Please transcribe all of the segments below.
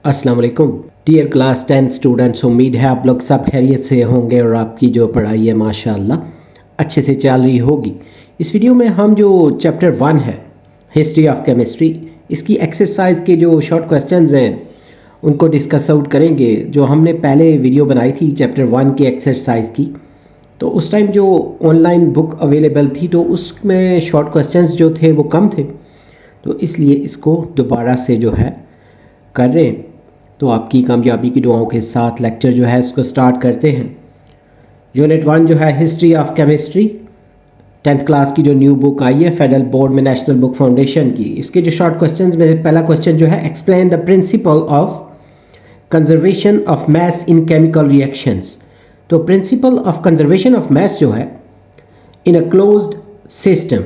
अस्सलाम वालेकुम dear class 10 students, उम्मीद है आप लोग सब खैरियत से होंगे और आपकी जो पढ़ाई है माशाअल्लाह अच्छे से चल रही होगी। इस वीडियो में हम जो चैप्टर 1 है हिस्ट्री ऑफ केमिस्ट्री, इसकी एक्सरसाइज के जो शॉर्ट क्वेश्चंस हैं उनको डिस्कस आउट करेंगे। जो हमने पहले वीडियो बनाई थी चैप्टर 1 की एक्सरसाइज की, तो उस टाइम जो ऑनलाइन बुक अवेलेबल थी तो उसमें शॉर्ट क्वेश्चंस जो थे वो कम थे, तो इसलिए इसको दोबारा से जो है कर रहे हैं। तो आपकी कामयाबी की दुआओं के साथ लेक्चर जो है इसको स्टार्ट करते हैं। यूनिट 1 जो है history of chemistry, 10th class की जो न्यू बुक आई है फेडरल बोर्ड में नेशनल बुक फाउंडेशन की, इसके जो शॉर्ट क्वेश्चंस में पहला क्वेश्चन जो है explain the principle of conservation of mass in chemical reactions. तो principle of conservation of mass जो है, in a closed system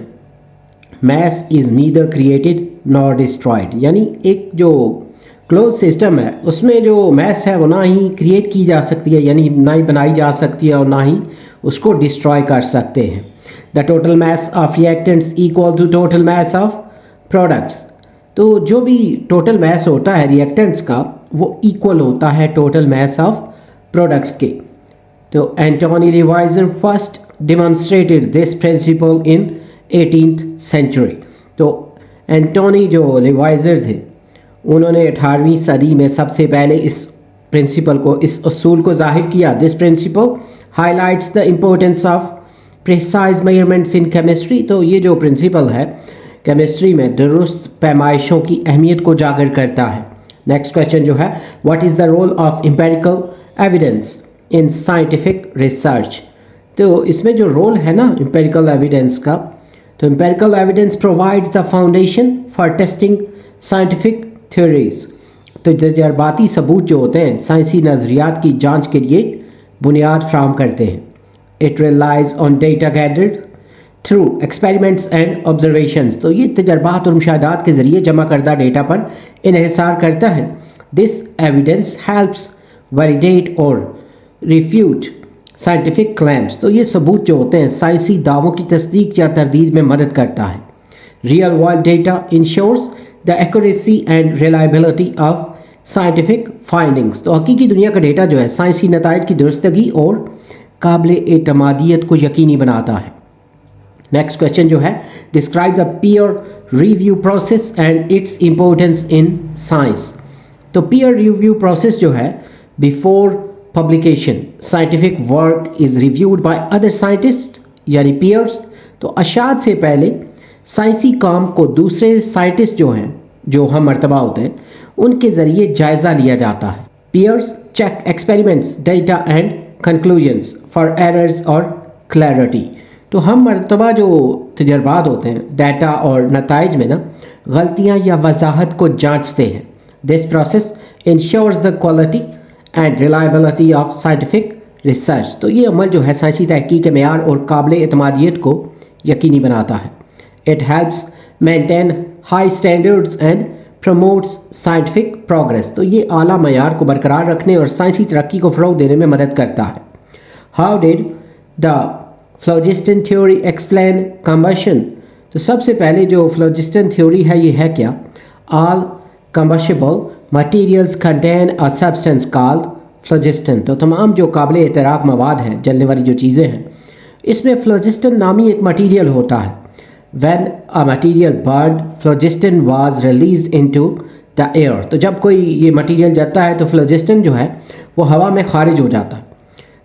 mass is neither created nor destroyed, यानी एक जो क्लोज सिस्टम है उसमें जो मैस है वो ना ही क्रिएट की जा सकती है, यानी ना ही बनाई जा सकती है और ना ही उसको डिस्ट्रॉय कर सकते हैं। The total mass of reactants equal to total mass of products. तो जो भी टोटल मैस होता है रिएक्टेंट्स का वो इक्वल होता है टोटल मैस ऑफ प्रोडक्ट्स के। तो Antoine Lavoisier first demonstrated this principle in 18th century. तो एंटोनी जो लिवाइजर थे उन्होंने 18वीं सदी में सबसे पहले इस प्रिंसिपल को, इस उसूल को जाहिर किया। This principle highlights the importance of precise measurements in chemistry. तो ये जो प्रिंसिपल है केमिस्ट्री में दुरुस्त पैमाइशों की अहमियत को उजागर करता है। नेक्स्ट क्वेश्चन जो है what is the role of empirical evidence in scientific research. तो इसमें जो रोल है ना एम्पिरिकल एविडेंस का, तो empirical evidence provides the foundation for testing scientific theories. तो तजर्बाती सबूत जो होते हैं साइंसी नज़रियात की जांच के लिए बुनियाद फ्राहम करते हैं। It relies on data gathered through experiments and observations. तो ये तजर्बात और मुशाहदात के ज़रिए जमा करदा डेटा पर इन्हिसार करता है। दिस एविडेंस हेल्प्स वैलिडेट और रिफ्यूट साइंटिफिक क्लेम्स। तो ये सबूत जो होते हैं साइंसी दावों की तस्दीक या तरदीद में मदद करता है। Real world data ensures the accuracy and reliability of scientific findings. तो हकीकी दुनिया का डेटा जो है साइंसी नताइज की दुरुस्तगी और काबिल एतमादियत को यकीनी बनाता है। नेक्स्ट क्वेश्चन जो है describe the peer review process and its importance in science. तो पीयर रिव्यू प्रोसेस जो है, before publication scientific work is reviewed by other scientist यानी पीयर्स। तो अशात से पहले साइंसी काम को दूसरे साइंटिस्ट जो हैं, जो हम मर्तबा होते हैं, उनके ज़रिए जायज़ा लिया जाता है। Peers check experiments data and conclusions for errors और क्लैरिटी। तो हम मर्तबा जो तजर्बात होते हैं डाटा और नताइज में ना गलतियाँ या वजाहत को जांचते हैं। This process ensures the quality and reliability of scientific research. तो ये अमल जो है साइंसी तहकीक के मेयार और काबिल एतमादियत को यकीनी बनाता है। It helps maintain high standards and promotes scientific progress। तो ये आला मयार को बरकरार रखने और साइंसी तरक्की को फ़रोग़ देने में मदद करता है। How did the phlogiston theory explain combustion? तो सबसे पहले जो phlogiston theory है ये है क्या? All combustible materials contain a substance called phlogiston। तो तमाम जो काबिल एतराफ़ मवाद हैं, जलने वाली जो चीज़ें हैं, इसमें phlogiston नामी एक मटीरियल होता है। When a material burned, phlogiston was released into the air। तो जब कोई ये मटीरियल जलता है तो phlogiston जो है वो हवा में खारिज हो जाता है।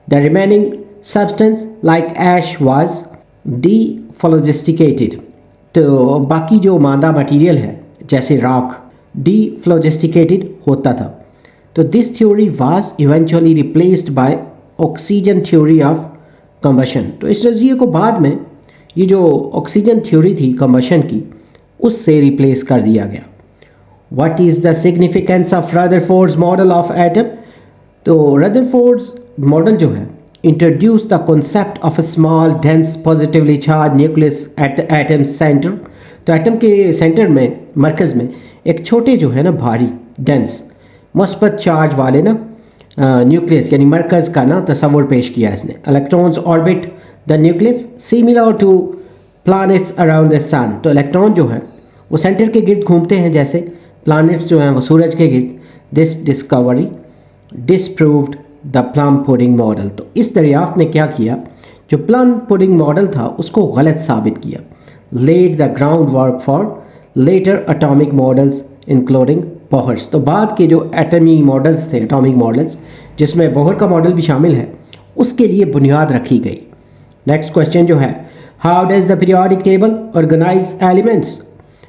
The remaining substance like ash was dephlogisticated। तो बाकी जो मादा मटीरियल है जैसे राख dephlogisticated होता था। तो this theory was eventually replaced by oxygen theory of combustion। तो इस नज़रिए को बाद में ये जो ऑक्सीजन थ्योरी थी कंबशन की उससे रिप्लेस कर दिया गया। What is the significance of Rutherford's model of atom. तो रदरफोर्ड्स मॉडल जो है introduce the concept of a small dense positively charge nucleus at the atom centre. तो एटम के सेंटर में, मरकज़ में एक छोटे जो है ना भारी डेंस मुस्बत चार्ज वाले ना न्यूक्लियस यानी मरकज़ का ना तस्वुर पेश किया इसने। Electrons orbit the nucleus similar to planets around the sun. तो इलेक्ट्रॉन जो है वो सेंटर के गिर्द घूमते हैं जैसे प्लैनेट्स जो हैं वो सूरज के गिर्द। This discovery disproved the plum pudding model. तो इस दरियाफ्त ने क्या किया, जो प्लम पुडिंग मॉडल था उसको गलत साबित किया। Led the ground work for later atomic models including Bohr's. तो बाद के जो एटमी मॉडल्स थे, एटॉमिक मॉडल्स जिसमें बोहर का मॉडल भी शामिल है, उसके लिए बुनियाद रखी गई। नेक्स्ट क्वेश्चन जो है, how does the periodic table organise elements.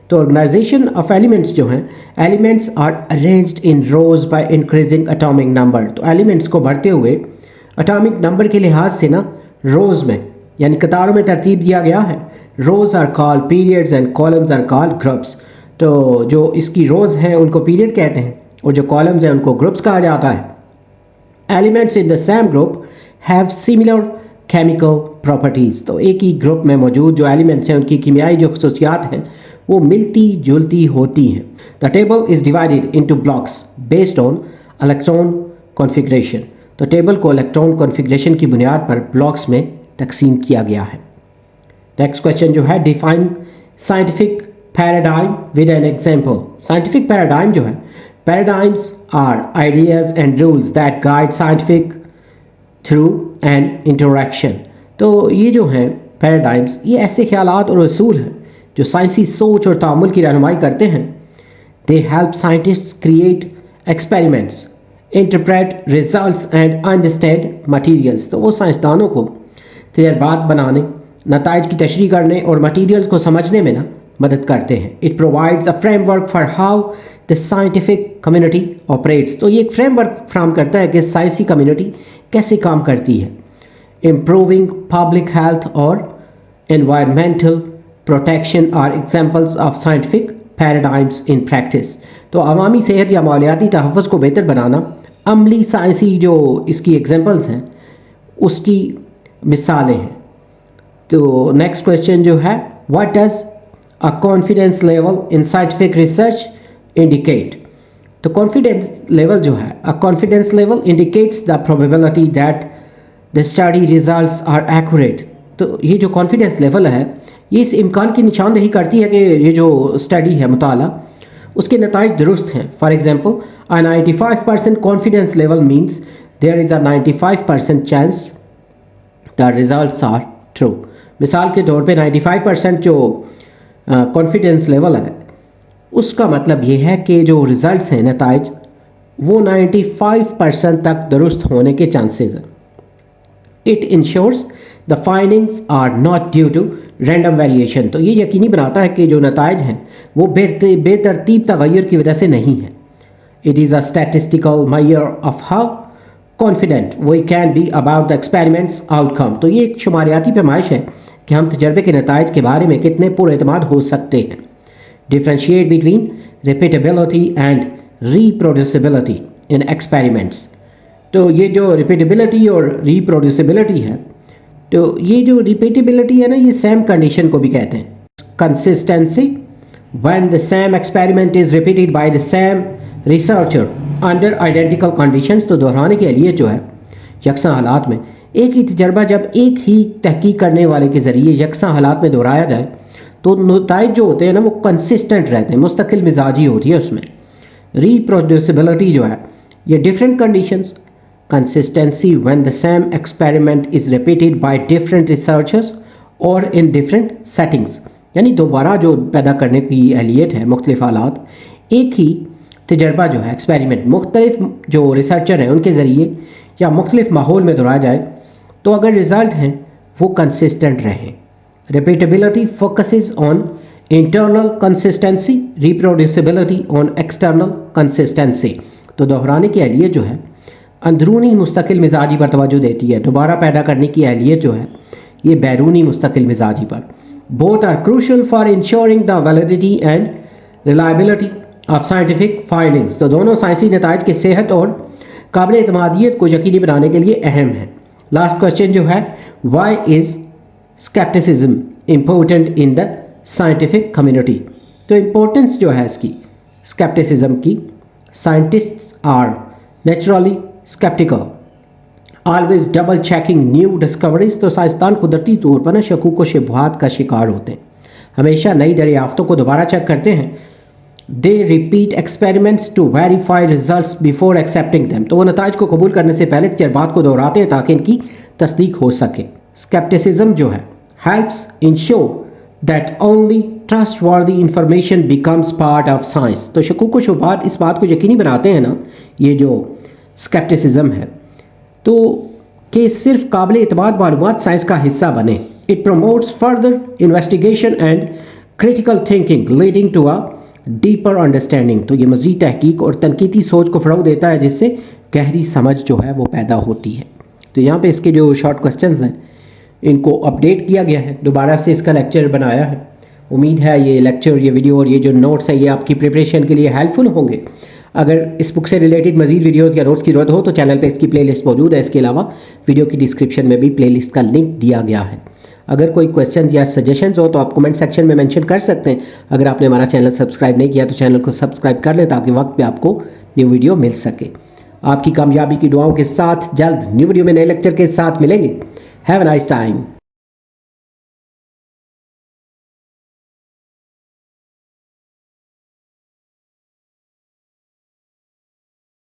तो ऑर्गेनाइजेशन ऑफ एलिमेंट्स जो हैं, elements are arranged in rows by increasing atomic number. तो एलिमेंट्स को बढ़ते हुए एटॉमिक नंबर के लिहाज से ना रोज में यानी कतारों में तरतीब दिया गया है। Rows are called periods and columns are called groups. तो जो इसकी रोज हैं उनको पीरियड कहते हैं और जो कॉलम्स हैं उनको ग्रुप्स कहा जाता है। Elements in the same group have similar chemical properties. तो एक ही ग्रुप में मौजूद जो एलिमेंट्स हैं उनकी कीमियाई जो खसूसियात हैं वो मिलती जुलती होती हैं। The table is divided into blocks based on electron configuration. तो टेबल को इलेक्ट्रॉन कॉन्फ़िगरेशन की बुनियाद पर ब्लॉक्स में तकसीम किया गया है। नेक्स्ट क्वेश्चन जो है, define scientific paradigm with an example. Scientific paradigm जो है, paradigms are ideas and rules that guide scientific through an interaction. तो ये जो हैं पैराडाइम्स, ये ऐसे ख्यालात और उसूल हैं जो साइंसी सोच और तामुल की रहनुमाई करते हैं। They help scientists create experiments, interpret results and understand materials. तो वो साइंसदानों को तजर्बात बनाने, नताइज की तशरीह करने और मटीरियल्स को समझने में ना मदद करते हैं। It provides a framework for how the scientific community operates. तो ये एक फ्रेमवर्क फ्राहम करता है कि साइंसी कम्युनिटी कैसे काम करती है। इम्प्रूविंग पब्लिक हेल्थ और environmental protection are examples of scientific paradigms in practice. तो अवामी सेहत या माहौलियाती तहफ़्फ़ुज़ को बेहतर बनाना अमली साइंसी जो इसकी एग्जाम्पल्स हैं उसकी मिसालें हैं। तो नेक्स्ट क्वेश्चन जो है, what does a confidence level in scientific research indicate. तो कॉन्फिडेंस लेवल जो है, a confidence level indicates the probability that the study results are accurate. तो ये जो कॉन्फिडेंस लेवल है ये इस इम्कान की निशानदही करती है कि ये जो स्टडी है, मुताला, उसके नताइज दुरुस्त हैं। For example, a 95% confidence level means there is a 95% chance the results are true. मिसाल के तौर पे 95% जो कॉन्फिडेंस लेवल है उसका मतलब ये है कि जो रिजल्ट्स हैं, नताइज, वो 95% तक दुरुस्त होने के चांसेस हैं। It ensures the findings are not due to random variation. तो ये यकीनी बनाता है कि जो नताइज हैं वो बेतरतीब तगय्युर की वजह से नहीं है। It is a statistical measure of how confident we can be about the experiment's outcome. तो ये एक शुमारियाती पैमाइश है कि हम तजर्बे के नताइज के बारे में कितने पुरएतमाद हो सकते हैं। Differentiate between repeatability and reproducibility in experiments. तो ये जो रिपीटेबिलिटी और रीप्रोड्यूसिबिलिटी है, तो ये जो रिपीटेबिलिटी है ना, ये सेम कंडीशन को भी कहते हैं। Consistency, when the same experiment is repeated by the same researcher under identical conditions. तो दोहराने की अहलियत जो है, यकसा हालात में एक ही तजर्बा जब एक ही तहकीक करने वाले के ज़रिए यकसा हालात में दोहराया जाए तो नताइज जो होते हैं ना वो कंसिस्टेंट रहते हैं, मुस्तकिल मिजाजी होती है उसमें। रीप्रोड्यूसिबिलिटी जो है, ये different conditions, consistency when the same experiment is repeated by different researchers और इन डिफरेंट सेटिंग्स, यानी दोबारा जो पैदा करने की अहलियत है मुख्तलिफ हालात, एक ही तजर्बा जो है, एक्सपेरिमेंट, मुख्तलिफ जो रिसर्चर हैं उनके ज़रिए या मुख्तलिफ माहौल में दोहराया जाए तो अगर रिज़ल्ट हैं वो कंसिस्टेंट रहें। Repeatability focuses on internal consistency, reproducibility on external consistency. तो दोहराने की अहलियत जो है अंदरूनी मुस्तकिल मिजाजी पर तवज्जो देती है, दोबारा पैदा करने की अहलियत जो है ये बैरूनी मुस्तकिल मिजाजी पर। Both are crucial for ensuring the validity and reliability of scientific findings. तो दोनों साइंसी नताइज की सेहत और काबिल एतमादियत को यकीनी बनाने के लिए अहम है। लास्ट क्वेश्चन जो है, why is scepticism important in the scientific community. तो इम्पोर्टेंस जो है इसकी स्केप्टिसिज्म की, scientists are naturally sceptical, always double checking new discoveries. तो साइंसदान कुदरती तौर पर ना शकूक व शुबहात का शिकार होते हैं, हमेशा नई दरियाफ्तों को दोबारा चेक करते हैं। they repeat experiments to verify results before accepting them. تو وہ نتائج کو قبول کرنے سے پہلے تجربات کو دہراتے ہیں تاکہ ان کی تصدیق ہو سکے. Skepticism جو ہے helps ensure that only trustworthy information becomes part of science. تو شکوک و شبہات اس بات کو یقینی بناتے ہیں نا، یہ جو skepticism ہے تو کہ صرف قابل اعتماد معلومات سائنس کا حصہ بنے. It promotes further investigation and critical thinking leading to a deeper understanding. تو یہ مزید تحقیق اور تنقیدی سوچ کو فروغ دیتا ہے جس سے گہری سمجھ جو ہے وہ پیدا ہوتی ہے. تو یہاں پہ اس کے جو شارٹ کوسچنز ہیں ان کو اپڈیٹ کیا گیا ہے، دوبارہ سے اس کا لیکچر بنایا ہے. امید ہے یہ لیکچر، یہ ویڈیو اور یہ جو نوٹس ہیں یہ آپ کی پریپریشن کے لیے ہیلپ فل ہوں گے. اگر اس بک سے ریلیٹڈ مزید ویڈیوز یا نوٹس کی ضرورت ہو تو چینل پہ اس کی پلے لسٹ موجود ہے. اس کے علاوہ ویڈیو کی ڈسکرپشن میں بھی پلے لسٹ کا لنک دیا گیا ہے. اگر کوئی کویسچن یا سجیشنز ہو تو آپ کمنٹ سیکشن میں مینشن کر سکتے ہیں. اگر آپ نے ہمارا چینل سبسکرائب نہیں کیا تو چینل کو سبسکرائب کر لیں تاکہ وقت پہ آپ کو نیو ویڈیو مل سکے. آپ کی کامیابی کی دعاؤں کے ساتھ جلد نیو ویڈیو میں نئے لیکچر کے ساتھ ملیں گے. Have a nice time.